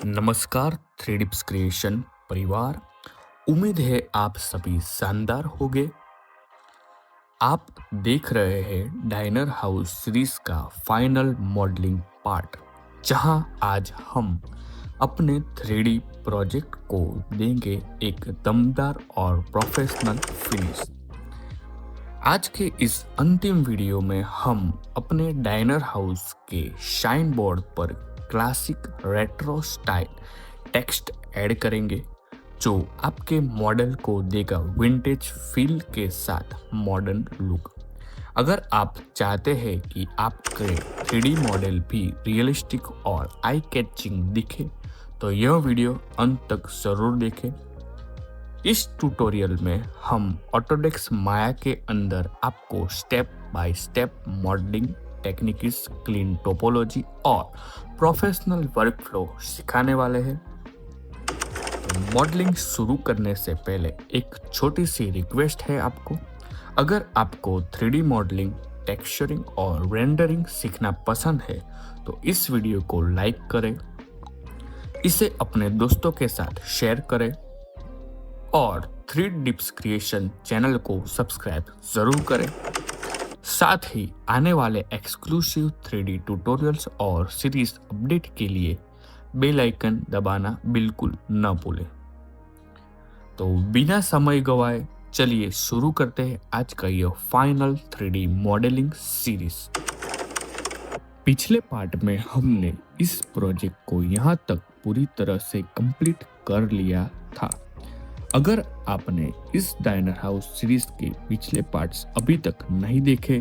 नमस्कार three dips creation परिवार। उम्मीद है आप सभी शानदार होंगे। आप देख रहे हैं डाइनर हाउस सीरीज का फाइनल मॉडलिंग पार्ट, जहां आज हम अपने थ्री डी प्रोजेक्ट को देंगे एक दमदार और प्रोफेशनल फिनिश। आज के इस अंतिम वीडियो में हम अपने डाइनर हाउस के शाइन बोर्ड पर classic retro style text add करेंगे, जो आपके मॉडल को देगा विंटेज फील के साथ मॉडर्न लुक। अगर आप चाहते हैं कि आपके 3D मॉडल भी रियलिस्टिक और आई कैचिंग दिखे, तो यह वीडियो अंत तक जरूर देखें। इस ट्यूटोरियल में हम ऑटोडेस्क माया के अंदर आपको step by step modelling techniques, clean topology और प्रोफेशनल वर्कफ्लो सिखाने वाले हैं। मॉडलिंग शुरू करने से पहले एक छोटी सी रिक्वेस्ट है आपको। अगर आपको 3D मॉडलिंग, टेक्सचरिंग और रेंडरिंग सीखना पसंद है तो इस वीडियो को लाइक करें, इसे अपने दोस्तों के साथ शेयर करें और थ्री डिप्स क्रिएशन चैनल को सब्सक्राइब जरूर करें। साथ ही आने वाले एक्सक्लूसिव 3D ट्यूटोरियल्स और सीरीज अपडेट के लिए बेल आइकन दबाना बिल्कुल न भूलें। तो बिना समय गवाए चलिए शुरू करते हैं आज का यह फाइनल 3D मॉडलिंग सीरीज। पिछले पार्ट में हमने इस प्रोजेक्ट को यहाँ तक पूरी तरह से कंप्लीट कर लिया था। अगर आपने इस डाइनर हाउस सीरीज के पिछले पार्ट्स अभी तक नहीं देखे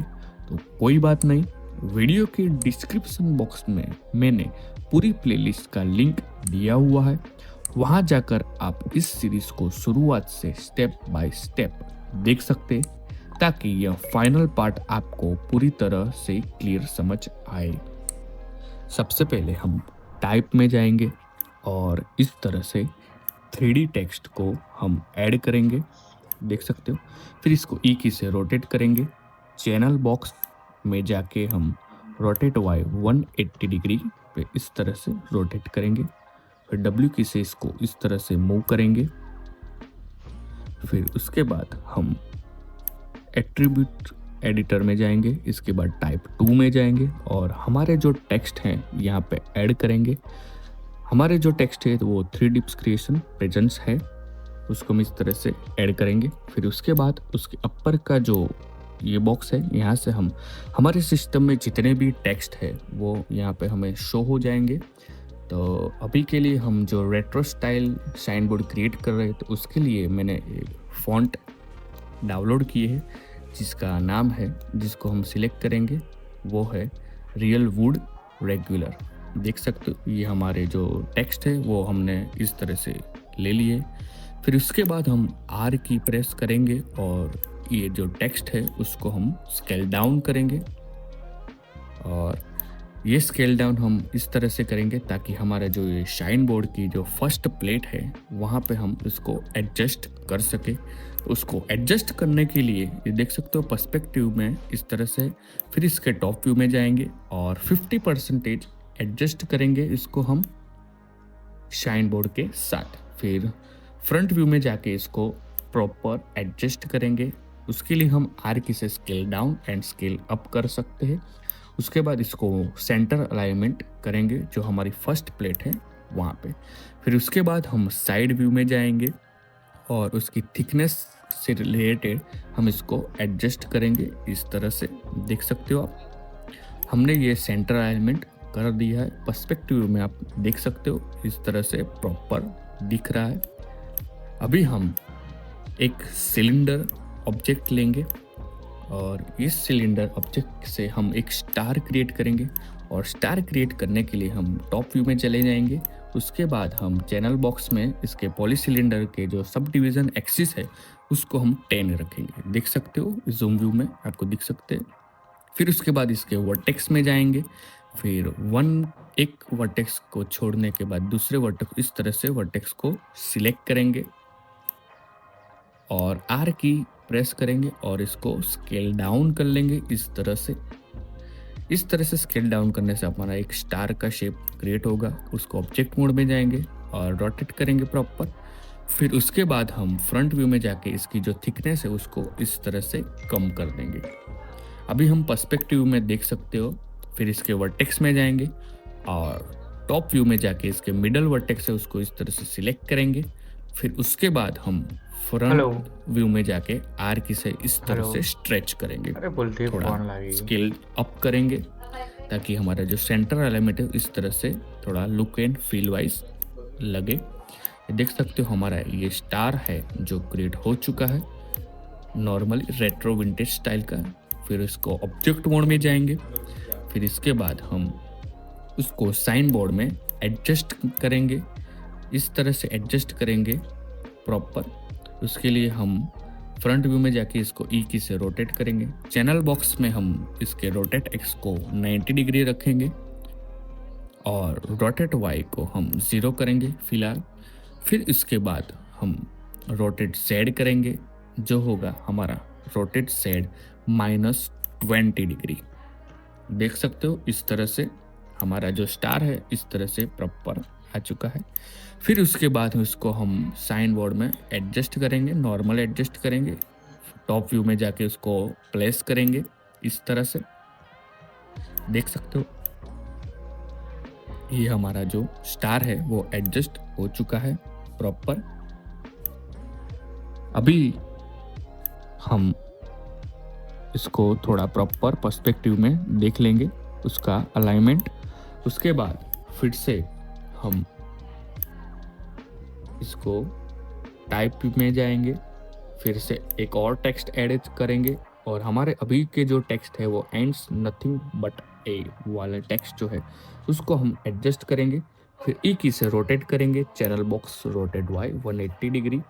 तो कोई बात नहीं, वीडियो के डिस्क्रिप्शन बॉक्स में मैंने पूरी प्लेलिस्ट का लिंक दिया हुआ है। वहां जाकर आप इस सीरीज को शुरुआत से स्टेप बाय स्टेप देख सकते हैं, ताकि यह फाइनल पार्ट आपको पूरी तरह से क्लियर समझ आए। सबसे पहले हम टाइप में जाएंगे और इस तरह से 3D टेक्स्ट को हम ऐड करेंगे, देख सकते हो। फिर इसको ई की से रोटेट करेंगे। चैनल बॉक्स में जाके हम रोटेट वाई 180 डिग्री पे इस तरह से रोटेट करेंगे। फिर डब्ल्यू की से इसको इस तरह से मूव करेंगे। फिर उसके बाद हम एट्रीब्यूट एडिटर में जाएंगे, इसके बाद टाइप 2 में जाएंगे और हमारे जो टेक्स्ट हैं यहाँ पे ऐड करेंगे। हमारे जो टेक्स्ट है तो वो थ्री डिप्स क्रिएशन प्रेजेंस है, उसको हम इस तरह से ऐड करेंगे। फिर उसके बाद उसके अपर का जो ये बॉक्स है, यहाँ से हम हमारे सिस्टम में जितने भी टेक्स्ट है वो यहाँ पे हमें शो हो जाएंगे। तो अभी के लिए हम जो retro style sign board create कर रहे हैं, तो उसके लिए मैंने एक फॉन्ट डाउनलोड किए है जिसका नाम है, जिसको हम सिलेक्ट करेंगे, वो है रियल वुड रेगुलर। देख सकते हो ये हमारे जो टेक्स्ट है वो हमने इस तरह से ले लिए। फिर उसके बाद हम आर की प्रेस करेंगे और ये जो टेक्स्ट है उसको हम स्केल डाउन करेंगे। और ये स्केल डाउन हम इस तरह से करेंगे ताकि हमारा जो ये शाइन बोर्ड की जो फर्स्ट प्लेट है वहाँ पे हम इसको एडजस्ट कर सके। उसको एडजस्ट करने के लिए ये देख सकते हो पर्सपेक्टिव में इस तरह से। फिर इसके टॉप व्यू में जाएंगे और 50% एडजस्ट करेंगे इसको हम शाइन बोर्ड के साथ। फिर फ्रंट व्यू में जाके इसको प्रॉपर एडजस्ट करेंगे। उसके लिए हम आर की से scale down and scale up कर सकते हैं। उसके बाद इसको सेंटर अलाइनमेंट करेंगे जो हमारी फर्स्ट प्लेट है वहाँ पे। फिर उसके बाद हम साइड व्यू में जाएंगे और उसकी थिकनेस से रिलेटेड हम इसको एडजस्ट करेंगे इस तरह से। देख सकते हो आप, हमने ये सेंटर अलाइनमेंट कर दिया है। पर्सपेक्टिव में आप देख सकते हो इस तरह से प्रॉपर दिख रहा है। अभी हम एक सिलेंडर ऑब्जेक्ट लेंगे और इस सिलेंडर ऑब्जेक्ट से हम एक स्टार क्रिएट करेंगे। और स्टार क्रिएट करने के लिए हम टॉप व्यू में चले जाएंगे। उसके बाद हम चैनल बॉक्स में इसके पॉली सिलेंडर के जो सब डिवीज़न एक्सिस है उसको हम 10 रखेंगे। देख सकते हो जूम व्यू में आपको दिख सकते हैं। फिर उसके बाद इसके वर्टेक्स में जाएंगे। फिर एक वर्टेक्स को छोड़ने के बाद दूसरे वर्टेक्स इस तरह से वर्टेक्स को सिलेक्ट करेंगे और आर की प्रेस करेंगे और इसको स्केल डाउन कर लेंगे इस तरह से। इस तरह से स्केल डाउन करने से हमारा एक स्टार का शेप क्रिएट होगा। उसको ऑब्जेक्ट मोड में जाएंगे और रोटेट करेंगे प्रॉपर। फिर उसके बाद हम फ्रंट व्यू में जाके इसकी जो थिकनेस है उसको इस तरह से कम कर देंगे। अभी हम पर्सपेक्टिव में देख सकते हो। फिर इसके वर्टेक्स में जाएंगे और टॉप व्यू में जाके इसके मिडल वर्टेक्स है उसको इस तरह से सिलेक्ट करेंगे। फिर उसके बाद हम हेलो फ्रंट व्यू में जाके आर की से इस तरह हेलो से स्ट्रेच करेंगे, अरे बोलते ही थोड़ा फोन लगी। स्केल अप करेंगे ताकि हमारा जो सेंटर एलिमेंट है इस तरह से थोड़ा लुक एंड फील वाइज लगे। देख सकते हो हमारा ये स्टार है जो क्रिएट हो चुका है नॉर्मली रेट्रो विंटेज स्टाइल का। फिर इसको ऑब्जेक्ट मोड में जाएंगे। फिर इसके बाद हम उसको साइन बोर्ड में एडजस्ट करेंगे, इस तरह से एडजस्ट करेंगे प्रॉपर। उसके लिए हम फ्रंट व्यू में जाके इसको ई की से रोटेट करेंगे। चैनल बॉक्स में हम इसके रोटेट एक्स को 90 डिग्री रखेंगे और रोटेट वाई को हम 0 करेंगे फिलहाल। फिर इसके बाद हम रोटेट जेड करेंगे जो होगा हमारा रोटेट जेड -20 डिग्री। देख सकते हो इस तरह से हमारा जो स्टार है इस तरह से प्रॉपर आ चुका है। फिर उसके बाद इसको हम साइन बोर्ड में एडजस्ट करेंगे, नॉर्मल एडजस्ट करेंगे। टॉप व्यू में जाके उसको प्लेस करेंगे इस तरह से। देख सकते हो ये हमारा जो स्टार है वो एडजस्ट हो चुका है प्रॉपर। अभी हम इसको थोड़ा प्रॉपर पर्सपेक्टिव में देख लेंगे उसका अलाइनमेंट। उसके बाद फिर से हम इसको टाइप में जाएंगे, फिर से एक और टेक्स्ट ऐड करेंगे और हमारे अभी के जो टेक्स्ट है वो एंड्स नथिंग बट ए वाला टेक्स्ट जो है उसको हम एडजस्ट करेंगे। फिर ई की से रोटेट करेंगे, channel box rotate Y 180 degree.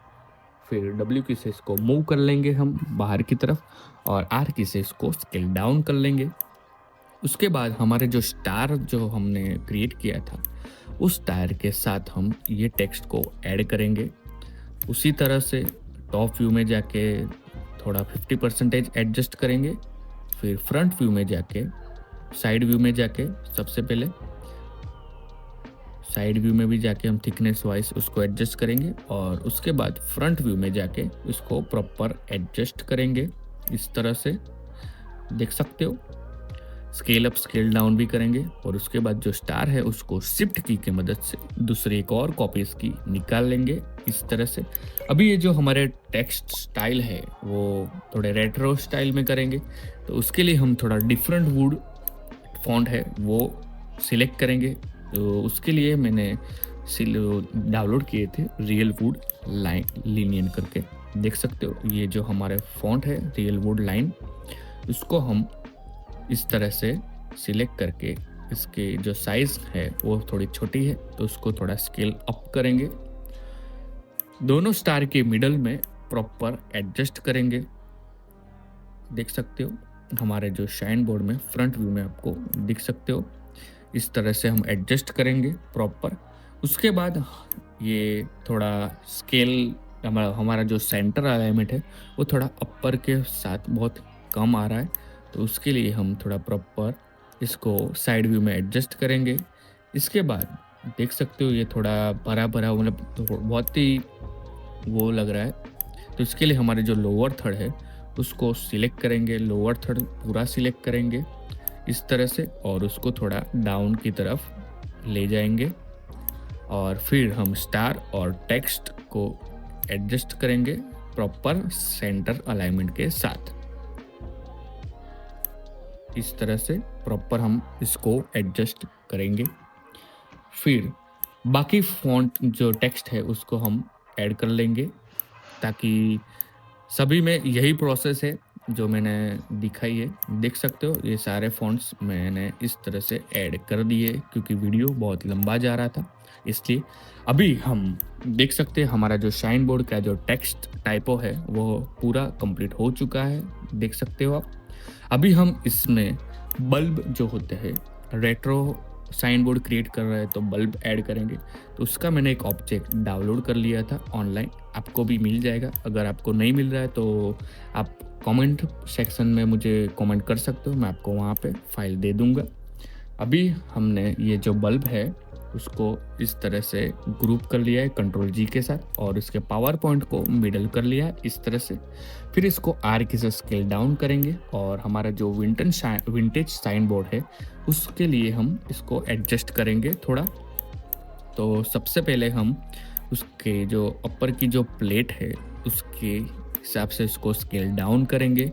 फिर डब्ल्यू की से इसको मूव कर लेंगे हम बाहर की तरफ और आर की से इसको स्केल डाउन कर लेंगे। उसके बाद हमारे जो स्टार जो हमने क्रिएट किया था उस टायर के साथ हम ये टेक्स्ट को ऐड करेंगे। उसी तरह से टॉप व्यू में जाके थोड़ा 50% एडजस्ट करेंगे। फिर फ्रंट व्यू में जाके साइड व्यू में जाके सबसे पहले साइड व्यू में भी जाके हम थिकनेस वाइज उसको एडजस्ट करेंगे और उसके बाद फ्रंट व्यू में जाके उसको प्रॉपर एडजस्ट करेंगे इस तरह से। देख सकते हो स्केल अप स्केल डाउन भी करेंगे और उसके बाद जो स्टार है उसको शिफ्ट की के मदद से दूसरी एक और कॉपी इसकी निकाल लेंगे इस तरह से। अभी ये जो हमारे टेक्स्ट स्टाइल है वो थोड़े रेट्रो स्टाइल में करेंगे, तो उसके लिए हम थोड़ा डिफरेंट वुड फॉन्ट है वो सिलेक्ट करेंगे। तो उसके लिए मैंने डाउनलोड किए थे रियल वुड लाइन लिनियन करके। देख सकते हो ये जो हमारे फॉन्ट है रियल वुड लाइन, उसको हम इस तरह से सिलेक्ट करके इसके जो साइज है वो थोड़ी छोटी है तो उसको थोड़ा स्केल अप करेंगे। दोनों स्टार के मिडल में प्रॉपर एडजस्ट करेंगे। देख सकते हो हमारे जो शाइन बोर्ड में फ्रंट व्यू में आपको दिख सकते हो इस तरह से हम एडजस्ट करेंगे प्रॉपर। उसके बाद ये थोड़ा स्केल हमारा जो सेंटर अलाइनमेंट है वो थोड़ा अपर के साथ बहुत कम आ रहा है, तो उसके लिए हम थोड़ा प्रॉपर इसको साइड व्यू में एडजस्ट करेंगे। इसके बाद देख सकते हो ये थोड़ा भरा भरा मतलब बहुत ही वो लग रहा है, तो इसके लिए हमारे जो लोअर थर्ड है उसको सिलेक्ट करेंगे, लोअर थर्ड पूरा सिलेक्ट करेंगे इस तरह से और उसको थोड़ा डाउन की तरफ ले जाएंगे और फिर हम स्टार और टेक्स्ट को एडजस्ट करेंगे प्रॉपर सेंटर अलाइनमेंट के साथ। इस तरह से प्रॉपर हम इसको एडजस्ट करेंगे। फिर बाकी फॉन्ट जो टेक्स्ट है उसको हम ऐड कर लेंगे ताकि सभी में यही प्रोसेस है जो मैंने दिखाई है। देख सकते हो ये सारे फॉन्ट्स मैंने इस तरह से ऐड कर दिए क्योंकि वीडियो बहुत लंबा जा रहा था इसलिए। अभी हम देख सकते हैं हमारा जो शाइन बोर्ड का जो टेक्स्ट टाइपो है वो पूरा कंप्लीट हो चुका है, देख सकते हो आप। अभी हम इसमें बल्ब जो होते हैं रेट्रो साइन बोर्ड क्रिएट कर रहे हैं तो बल्ब ऐड करेंगे। तो उसका मैंने एक ऑब्जेक्ट डाउनलोड कर लिया था ऑनलाइन, आपको भी मिल जाएगा। अगर आपको नहीं मिल रहा है तो आप कमेंट सेक्शन में मुझे कमेंट कर सकते हो, मैं आपको वहाँ पे फाइल दे दूँगा। अभी हमने ये जो बल्ब है उसको इस तरह से ग्रुप कर लिया है कंट्रोल जी के साथ, और इसके पावर पॉइंट को मिडल कर लिया है इस तरह से। फिर इसको आर की से स्केल डाउन करेंगे, और हमारा जो विंटेज साइन बोर्ड है उसके लिए हम इसको एडजस्ट करेंगे थोड़ा। तो सबसे पहले हम उसके जो अपर की जो प्लेट है उसके हिसाब से इसको स्केल डाउन करेंगे।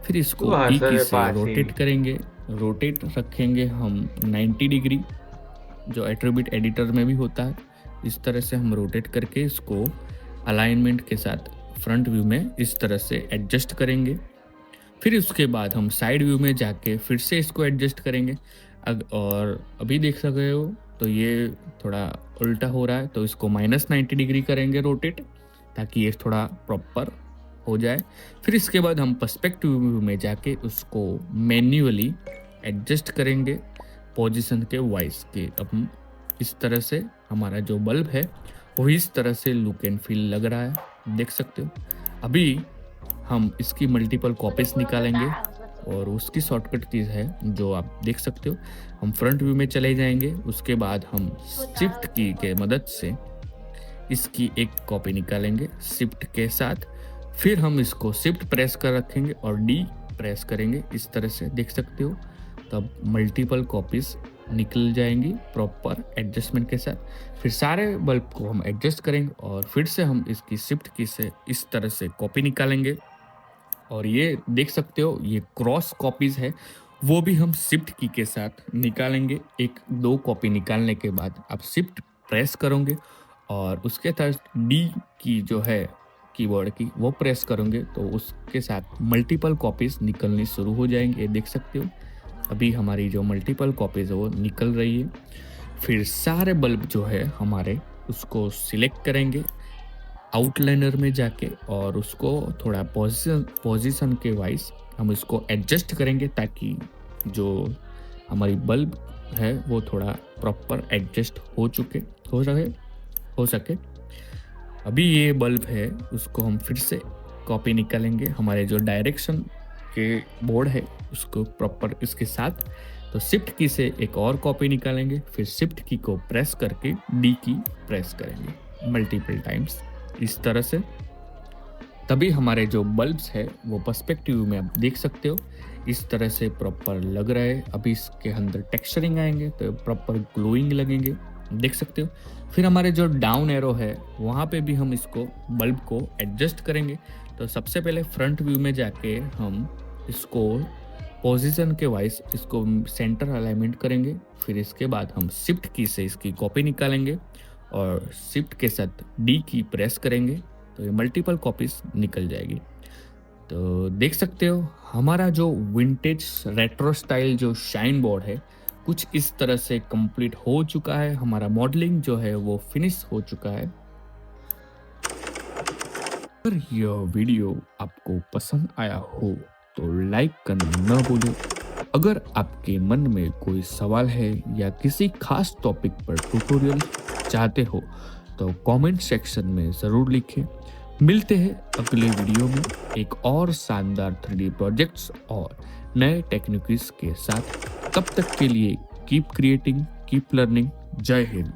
फिर इसको ई की से रोटेट करेंगे, रोटेट रखेंगे हम 90 डिग्री, जो एट्रीब्यूट एडिटर में भी होता है। इस तरह से हम रोटेट करके इसको अलाइनमेंट के साथ फ्रंट व्यू में इस तरह से एडजस्ट करेंगे। फिर उसके बाद हम साइड व्यू में जाके फिर से इसको एडजस्ट करेंगे। और अभी देख सक रहे हो तो ये थोड़ा उल्टा हो रहा है, तो इसको -90 डिग्री करेंगे रोटेट, ताकि ये थोड़ा प्रॉपर हो जाए। फिर इसके बाद हम पर्सपेक्टिव व्यू में जाके उसको मैन्युअली एडजस्ट करेंगे पोजीशन के वाइज के। अब हम इस तरह से हमारा जो बल्ब है वो इस तरह से लुक एंड फील लग रहा है, देख सकते हो। अभी हम इसकी मल्टीपल कॉपीज निकालेंगे, और उसकी शॉर्टकट कीज है जो आप देख सकते हो। हम फ्रंट व्यू में चले जाएंगे, उसके बाद हम शिफ्ट की के मदद से इसकी एक कॉपी निकालेंगे शिफ्ट के साथ। फिर हम इसको शिफ्ट प्रेस कर रखेंगे और डी प्रेस करेंगे इस तरह से, देख सकते हो। तब मल्टीपल कॉपीज निकल जाएंगी प्रॉपर एडजस्टमेंट के साथ। फिर सारे बल्ब को हम एडजस्ट करेंगे, और फिर से हम इसकी शिफ्ट की से इस तरह से कॉपी निकालेंगे। और ये देख सकते हो ये क्रॉस कॉपीज है, वो भी हम शिफ्ट की के साथ निकालेंगे। एक दो कॉपी निकालने के बाद आप शिफ्ट प्रेस करोगे, और उसके साथ डी की जो है कीबोर्ड की वो प्रेस करोगे, तो उसके साथ मल्टीपल कॉपीज निकलनी शुरू हो जाएंगे, देख सकते हो। अभी हमारी जो मल्टीपल कॉपीज है वो निकल रही है। फिर सारे बल्ब जो है हमारे उसको सिलेक्ट करेंगे आउटलाइनर में जाके, और उसको थोड़ा पोजीशन के वाइज हम इसको एडजस्ट करेंगे, ताकि जो हमारी बल्ब है वो थोड़ा प्रॉपर एडजस्ट हो सके। अभी ये बल्ब है उसको हम फिर से कॉपी निकालेंगे हमारे जो डायरेक्शन के बोर्ड है उसको प्रॉपर इसके साथ। तो शिफ्ट की से एक और कॉपी निकालेंगे, फिर शिफ्ट की को प्रेस करके डी की प्रेस करेंगे मल्टीपल टाइम्स इस तरह से। तभी हमारे जो बल्ब्स है वो पर्सपेक्टिव में आप देख सकते हो इस तरह से प्रॉपर लग रहा है। अभी इसके अंदर टेक्सचरिंग आएंगे तो प्रॉपर ग्लोइंग लगेंगे, देख सकते हो। फिर हमारे जो डाउन एरो है वहाँ पे भी हम इसको बल्ब को एडजस्ट करेंगे। तो सबसे पहले फ्रंट व्यू में जाके हम इसको पोजीशन के वाइज इसको सेंटर अलाइनमेंट करेंगे। फिर इसके बाद हम शिफ्ट की से इसकी कॉपी निकालेंगे और शिफ्ट के साथ डी की प्रेस करेंगे, तो ये मल्टीपल कॉपीज निकल जाएगी। तो देख सकते हो हमारा जो विंटेज रेट्रो स्टाइल जो शाइन बोर्ड है कुछ इस तरह से कंप्लीट हो चुका है। हमारा मॉडलिंग जो है वो फिनिश हो चुका है। अगर यह वीडियो आपको पसंद आया हो तो लाइक करना न भूलो। अगर आपके मन में कोई सवाल है या किसी खास टॉपिक पर ट्यूटोरियल चाहते हो तो कमेंट सेक्शन में ज़रूर लिखें। मिलते हैं अगले वीडियो में एक और शानदार 3D प्रोजेक्ट्स और नए टेक्निक्स के साथ। तब तक के लिए कीप क्रिएटिंग, कीप लर्निंग। जय हिंद।